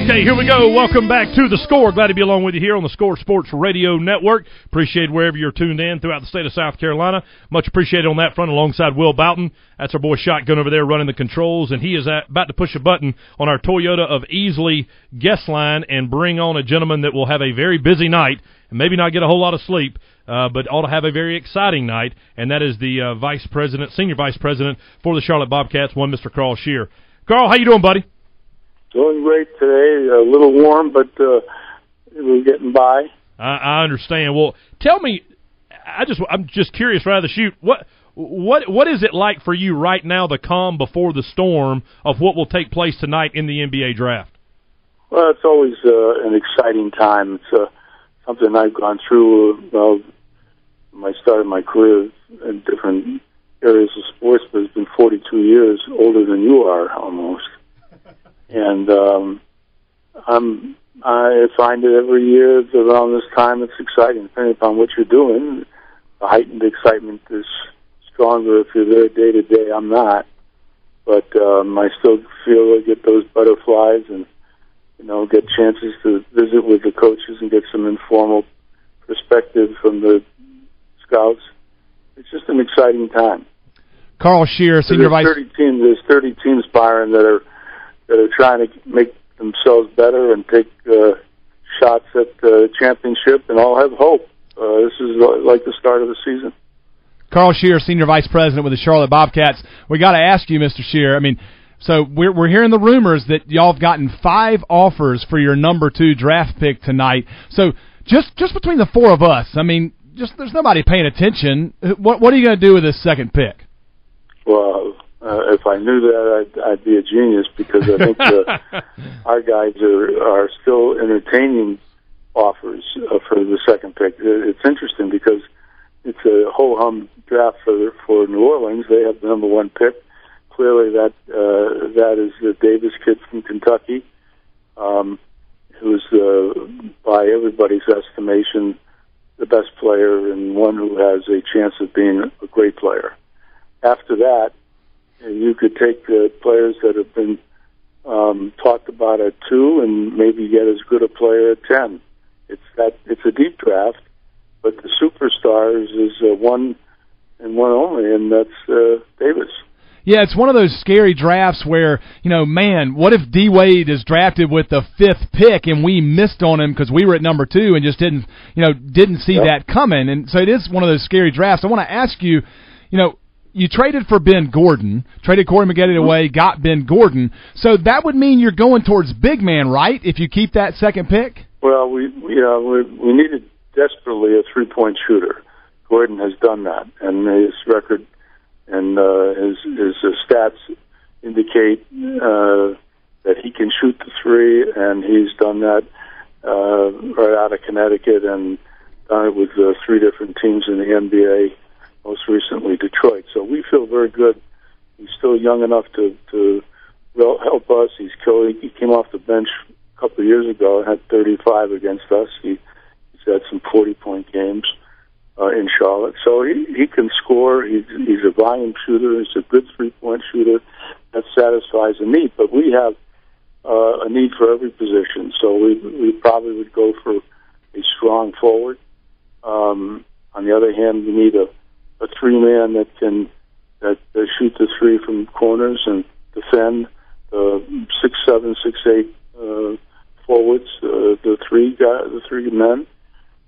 Okay, here we go. Welcome back to The Score. Glad to be along with you here on the Score Sports Radio Network. Appreciate wherever you're tuned in throughout the state of South Carolina. Much appreciated on that front alongside Will Boughton. That's our boy Shotgun over there running the controls, and he is about to push a button on our Toyota of Easley guest line and bring on a gentleman that will have a very busy night and maybe not get a whole lot of sleep, but ought to have a very exciting night, and that is the senior vice president for the Charlotte Bobcats, one Mr. Carl Scheer. Carl, how you doing, buddy? Doing great today. A little warm, but we're getting by. I understand. Well, tell me, I'm just curious right out of the chute, what is it like for you right now, the calm before the storm of what will take place tonight in the NBA draft? Well, it's always an exciting time. It's something I've gone through. I started my career in different areas of sports, but it's been 42 years older than you are, almost. And I find it every year around this time it's exciting, depending upon what you're doing. The heightened excitement is stronger if you're there day to day. I'm not, but I still feel I get those butterflies and get chances to visit with the coaches and get some informal perspective from the scouts. It's just an exciting time. Carl Scheer, senior vice. There's 30 teams, Byron, that are trying to make themselves better and take shots at the championship, and all have hope. This is like the start of the season. Carl Scheer, senior vice president with the Charlotte Bobcats. We got to ask you, Mr. Scheer. I mean, so we're hearing the rumors that y'all have gotten 5 offers for your number 2 draft pick tonight. So just between the 4 of us, I mean, there's nobody paying attention. What are you going to do with this second pick? Well, if I knew that, I'd be a genius, because I think our guys are still entertaining offers for the second pick. It's interesting because it's a ho-hum draft for New Orleans. They have the number 1 pick. Clearly, that is the Davis kid from Kentucky, who's by everybody's estimation the best player and one who has a chance of being a great player. After that, you could take the players that have been talked about at 2 and maybe get as good a player at 10. It's a deep draft, but the superstars is one and one only, and that's Davis. Yeah, it's one of those scary drafts where, man, what if D-Wade is drafted with the 5th pick and we missed on him because we were at number 2 and just didn't see that coming. And so it is one of those scary drafts. I want to ask you, you traded for Ben Gordon, traded Corey Maggette away, got Ben Gordon. So that would mean you're going towards big man, right, if you keep that second pick? Well, we needed desperately a three-point shooter. Gordon has done that, and his record and his stats indicate that he can shoot the 3, and he's done that right out of Connecticut and done it with 3 different teams in the NBA, most recently Detroit. So we feel very good. He's still young enough to help us. He came off the bench a couple of years ago and had 35 against us. He's had some 40-point games in Charlotte. So he can score. He's a volume shooter. He's a good three-point shooter. That satisfies a need. But we have a need for every position. So we probably would go for a strong forward. On the other hand, we need a 3-man that can shoot the 3 from corners and defend the 6'7", 6'8" forwards, the three men.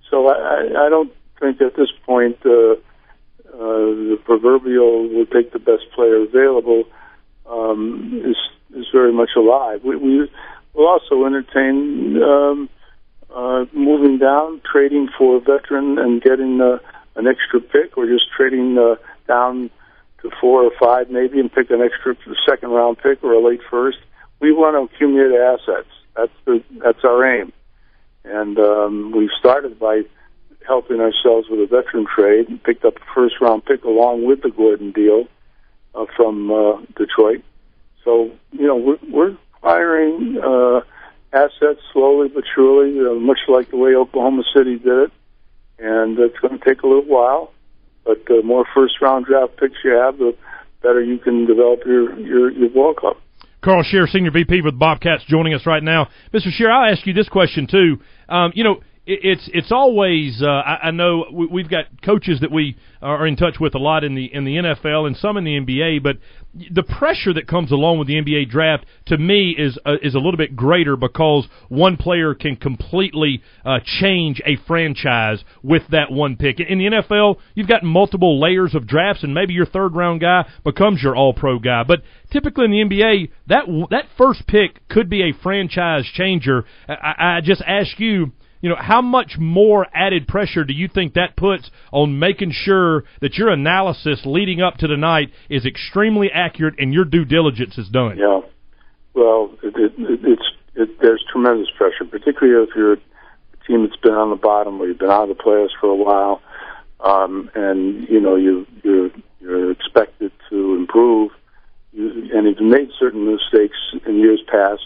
So I don't think at this point the proverbial will take the best player available is very much alive. We will also entertain moving down, trading for a veteran and getting an extra pick, or just trading down to 4 or 5 maybe and pick an extra second-round pick or a late first. We want to accumulate assets. That's our aim. And we've started by helping ourselves with a veteran trade and picked up a first-round pick along with the Gordon deal from Detroit. So, we're acquiring assets slowly but surely, much like the way Oklahoma City did it. And it's going to take a little while. But the more first-round draft picks you have, the better you can develop your ball club. Carl Scheer, Senior VP with the Bobcats, joining us right now. Mr. Scheer, I'll ask you this question, too. It's always I know we've got coaches that we are in touch with a lot in the NFL and some in the NBA, but the pressure that comes along with the NBA draft to me is a little bit greater because one player can completely change a franchise with that one pick. In the NFL, you've got multiple layers of drafts, and maybe your third-round guy becomes your all-pro guy. But typically in the NBA, that first pick could be a franchise changer. I just ask you, how much more added pressure do you think that puts on making sure that your analysis leading up to the night is extremely accurate and your due diligence is done? Yeah. Well, there's tremendous pressure, particularly if you're a team that's been on the bottom or you've been out of the playoffs for a while, and you're expected to improve. And you've made certain mistakes in years past.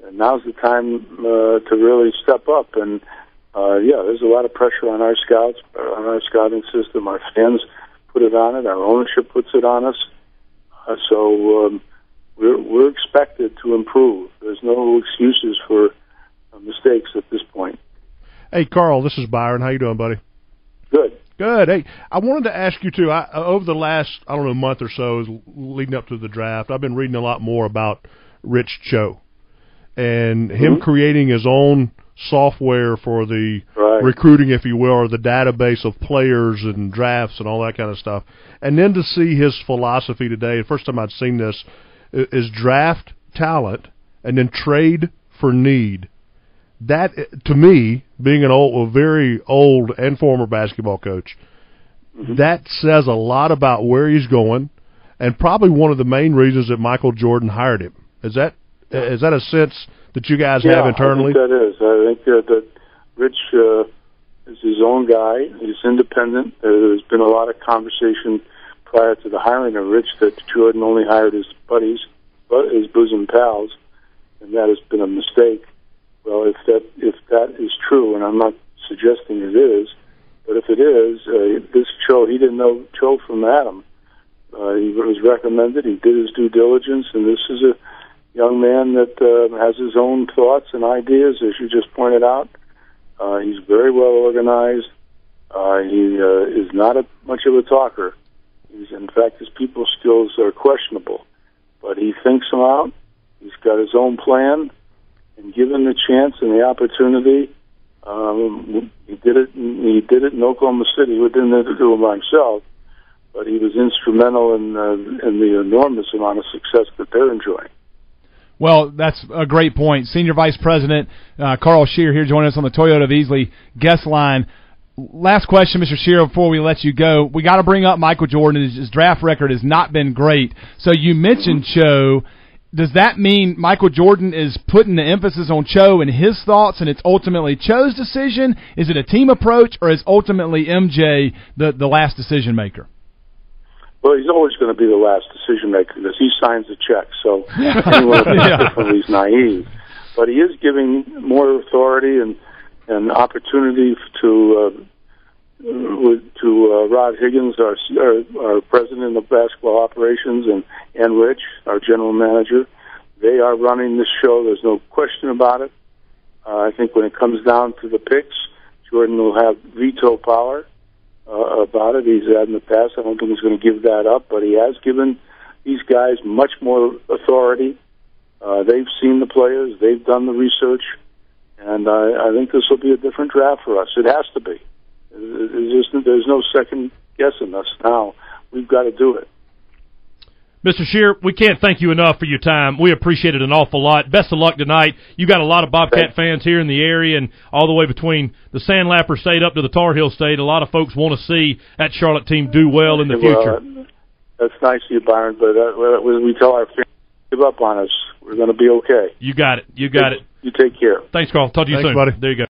And now's the time to really step up. And, there's a lot of pressure on our scouts, on our scouting system. Our fans put it on it. Our ownership puts it on us. So we're expected to improve. There's no excuses for mistakes at this point. Hey, Carl, this is Byron. How you doing, buddy? Good. Good. Hey, I wanted to ask you, too, over the last, month or so leading up to the draft, I've been reading a lot more about Rich Cho and him creating his own software for the recruiting, if you will, or the database of players and drafts and all that kind of stuff. And then to see his philosophy today, the first time I'd seen this, is draft talent and then trade for need. That, to me, being a very old and former basketball coach, that says a lot about where he's going, and probably one of the main reasons that Michael Jordan hired him. Is that a sense that you guys have internally? I think that is. I think that Rich is his own guy. He's independent. There's been a lot of conversation prior to the hiring of Rich that Jordan only hired his buddies, his bosom pals, and that has been a mistake. Well, if that is true, and I'm not suggesting it is, but if it is, this Cho, he didn't know Cho from Adam. He was recommended. He did his due diligence, and this is a young man that has his own thoughts and ideas, as you just pointed out. He's very well organized. He is not much of a talker. In fact, his people skills are questionable, but he thinks them out. He's got his own plan. And given the chance and the opportunity, he did it. He did it in Oklahoma City. He didn't have to do it by himself, but he was instrumental in the enormous amount of success that they're enjoying. Well, that's a great point. Senior Vice President Carl Scheer here joining us on the Toyota of Easley guest line. Last question, Mr. Scheer, before we let you go. We got to bring up Michael Jordan. His draft record has not been great. So you mentioned Cho. Does that mean Michael Jordan is putting the emphasis on Cho and his thoughts, and it's ultimately Cho's decision? Is it a team approach, or is ultimately MJ the last decision maker? Well, he's always going to be the last decision maker because he signs the check. So anyone differently is naive. But he is giving more authority and opportunity to Rod Higgins, our president of basketball operations, and Rich, our general manager. They are running this show. There's no question about it. I think when it comes down to the picks, Jordan will have veto power about it. He's had in the past. I don't think he's going to give that up, but he has given these guys much more authority. They've seen the players. They've done the research. And I think this will be a different draft for us. It has to be. There's no second guessing us now. We've got to do it. Mr. Scheer, we can't thank you enough for your time. We appreciate it an awful lot. Best of luck tonight. You got a lot of Bobcat fans here in the area, and all the way between the Sandlapper State up to the Tar Heel State. A lot of folks want to see that Charlotte team do well in the future. That's nice of you, Byron, but we tell our fans, give up on us. We're going to be okay. You got it. You got it. You take care. Thanks, Carl. Talk to you soon. Buddy. There you go.